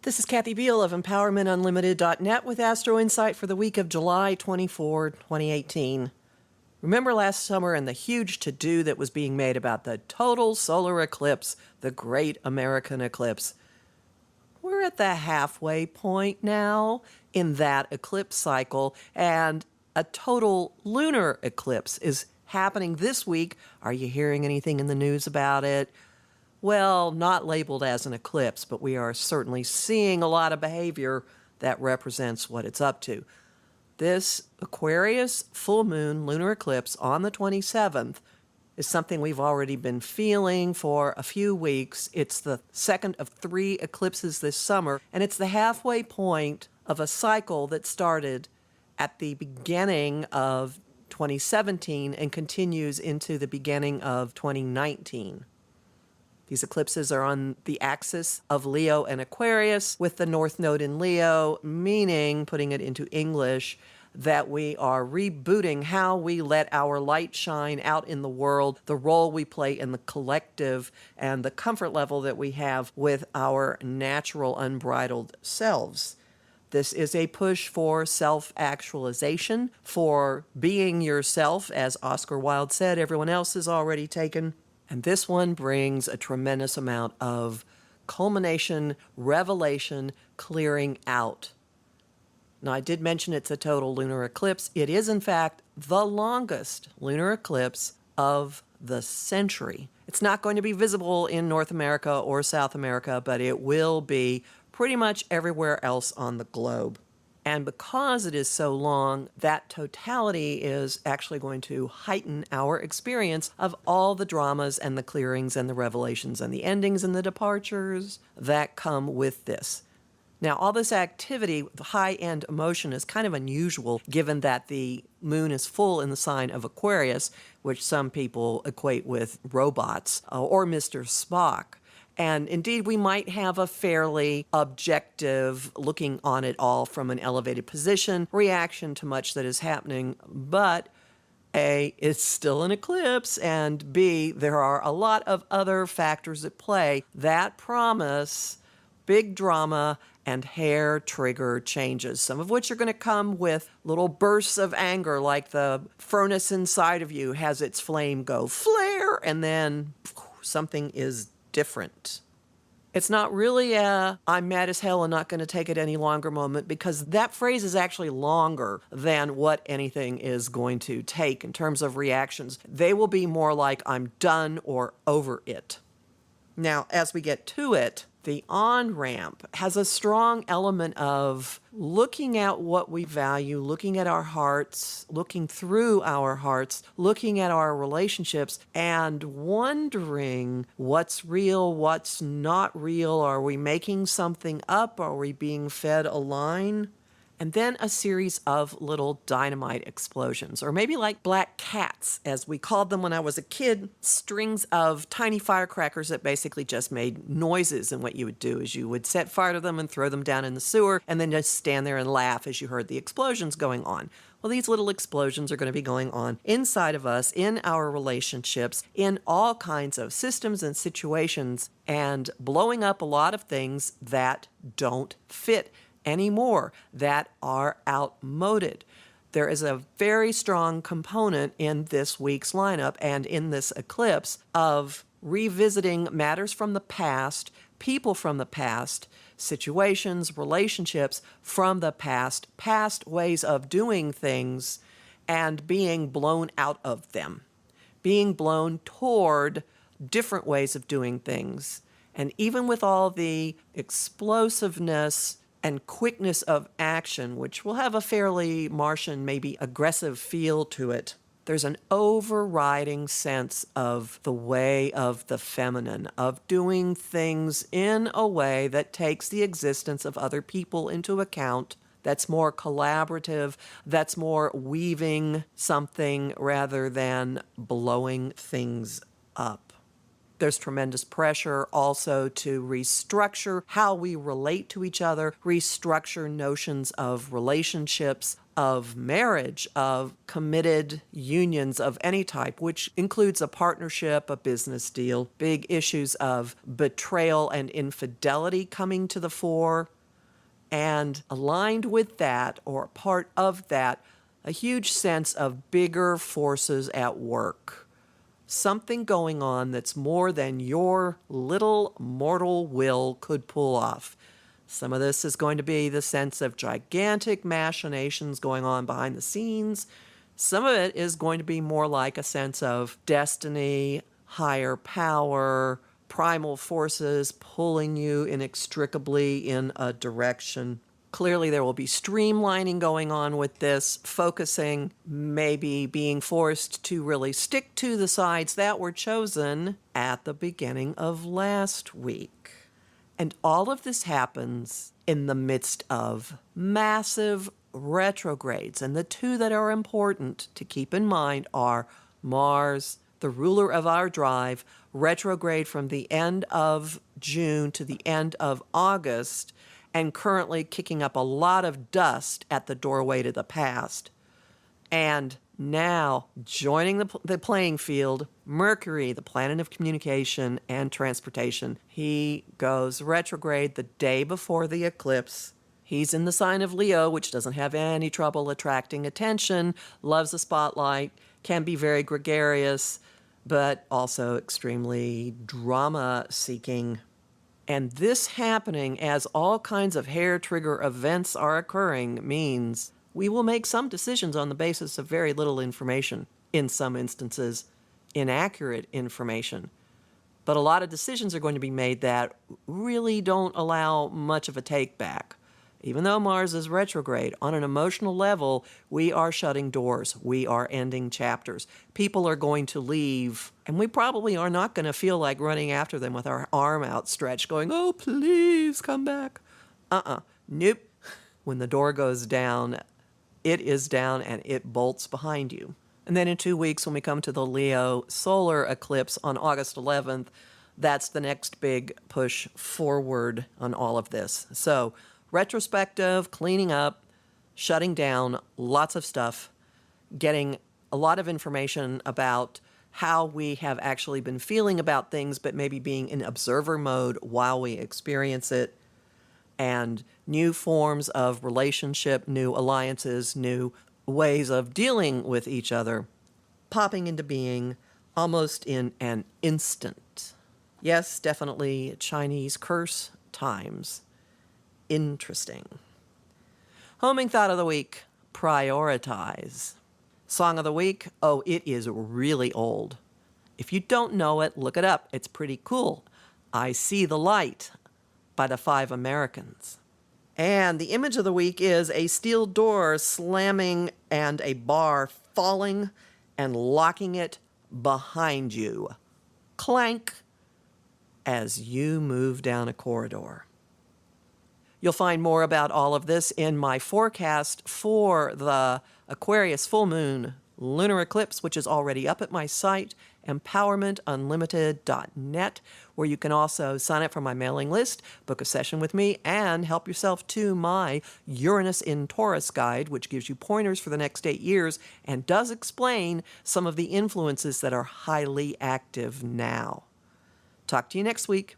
This is Kathy Biehl of Empowermentunlimited.net with Astro-Insight for the week of July 24, 2018. Remember last summer and the huge to-do that was being made about the total solar eclipse, the Great American Eclipse? We're at the halfway point now in that eclipse cycle, and a total lunar eclipse is happening this week. Are you hearing anything in the news about it? Well, not labeled as an eclipse, but we are certainly seeing a lot of behavior that represents what it's up to. This Aquarius full moon lunar eclipse on the 27th is something we've already been feeling for a few weeks. It's the second of 3 eclipses this summer, and it's the halfway point of a cycle that started at the beginning of 2017 and continues into the beginning of 2019. These eclipses are on the axis of Leo and Aquarius with the North Node in Leo, meaning, putting it into English, that we are rebooting how we let our light shine out in the world, the role we play in the collective, and the comfort level that we have with our natural, unbridled selves. This is a push for self-actualization, for being yourself. As Oscar Wilde said, everyone else is already taken. And this one brings a tremendous amount of culmination, revelation, clearing out. Now, I did mention it's a total lunar eclipse. It is, in fact, the longest lunar eclipse of the century. It's not going to be visible in North America or South America, but it will be pretty much everywhere else on the globe. And because it is so long, that totality is actually going to heighten our experience of all the dramas and the clearings and the revelations and the endings and the departures that come with this. Now, all this activity, the high-end emotion, is kind of unusual given that the moon is full in the sign of Aquarius, which some people equate with robots or Mr. Spock. And indeed, we might have a fairly objective, looking on it all from an elevated position, reaction to much that is happening. But A, it's still an eclipse, and B, there are a lot of other factors at play that promise big drama and hair trigger changes, some of which are going to come with little bursts of anger, like the furnace inside of you has its flame go flare, and then something is different. It's not really a I'm mad as hell and not going to take it any longer moment, because that phrase is actually longer than what anything is going to take in terms of reactions. They will be more like I'm done or over it. Now, as we get to it, the on-ramp has a strong element of looking at what we value, looking at our hearts, looking through our hearts, looking at our relationships, and wondering what's real, what's not real. Are we making something up? Are we being fed a line? And then a series of little dynamite explosions, or maybe like black cats, as we called them when I was a kid, strings of tiny firecrackers that basically just made noises. And what you would do is you would set fire to them and throw them down in the sewer, and then just stand there and laugh as you heard the explosions going on. Well, these little explosions are going to be going on inside of us, in our relationships, in all kinds of systems and situations, and blowing up a lot of things that don't fit anymore, that are outmoded. There is a very strong component in this week's lineup and in this eclipse of revisiting matters from the past, people from the past, situations, relationships from the past, past ways of doing things, and being blown out of them, being blown toward different ways of doing things. And even with all the explosiveness and quickness of action, which will have a fairly Martian, maybe aggressive feel to it, there's an overriding sense of the way of the feminine, of doing things in a way that takes the existence of other people into account, that's more collaborative, that's more weaving something rather than blowing things up. There's tremendous pressure also to restructure how we relate to each other, restructure notions of relationships, of marriage, of committed unions of any type, which includes a partnership, a business deal, big issues of betrayal and infidelity coming to the fore, And aligned with that, or part of that, a huge sense of bigger forces at work. Something going on that's more than your little mortal will could pull off. Some of this is going to be the sense of gigantic machinations going on behind the scenes. Some of it is going to be more like a sense of destiny, higher power, primal forces pulling you inextricably in a direction. Clearly, there will be streamlining going on with this, focusing, maybe being forced to really stick to the sides that were chosen at the beginning of last week. And all of this happens in the midst of massive retrogrades. And the two that are important to keep in mind are Mars, the ruler of our drive, retrograde from the end of June to the end of August, and currently kicking up a lot of dust at the doorway to the past. And now, joining the playing field, Mercury, the planet of communication and transportation. He goes retrograde the day before the eclipse. He's in the sign of Leo, which doesn't have any trouble attracting attention, loves the spotlight, can be very gregarious, but also extremely drama-seeking. And this happening as all kinds of hair-trigger events are occurring means we will make some decisions on the basis of very little information, in some instances, inaccurate information. But a lot of decisions are going to be made that really don't allow much of a take back. Even though Mars is retrograde, on an emotional level, we are shutting doors. We are ending chapters. People are going to leave, and we probably are not going to feel like running after them with our arm outstretched, going, "Oh, please come back." Nope. When the door goes down, it is down and it bolts behind you. And then in 2 weeks, when we come to the Leo solar eclipse on August 11th, that's the next big push forward on all of this. So, retrospective, cleaning up, shutting down, lots of stuff, getting a lot of information about how we have actually been feeling about things, but maybe being in observer mode while we experience it, and new forms of relationship, new alliances, new ways of dealing with each other, popping into being almost in an instant. Yes, definitely Chinese curse times. Interesting. Homing thought of the week, prioritize. Song of the week, oh, it is really old. If you don't know it, look it up. It's pretty cool. I See the Light by the Five Americans. And the image of the week is a steel door slamming and a bar falling and locking it behind you. Clank as you move down a corridor. You'll find more about all of this in my forecast for the Aquarius full moon lunar eclipse, which is already up at my site, Empowermentunlimited.net, where you can also sign up for my mailing list, book a session with me, and help yourself to my Uranus in Taurus guide, which gives you pointers for the next 8 years and does explain some of the influences that are highly active now. Talk to you next week.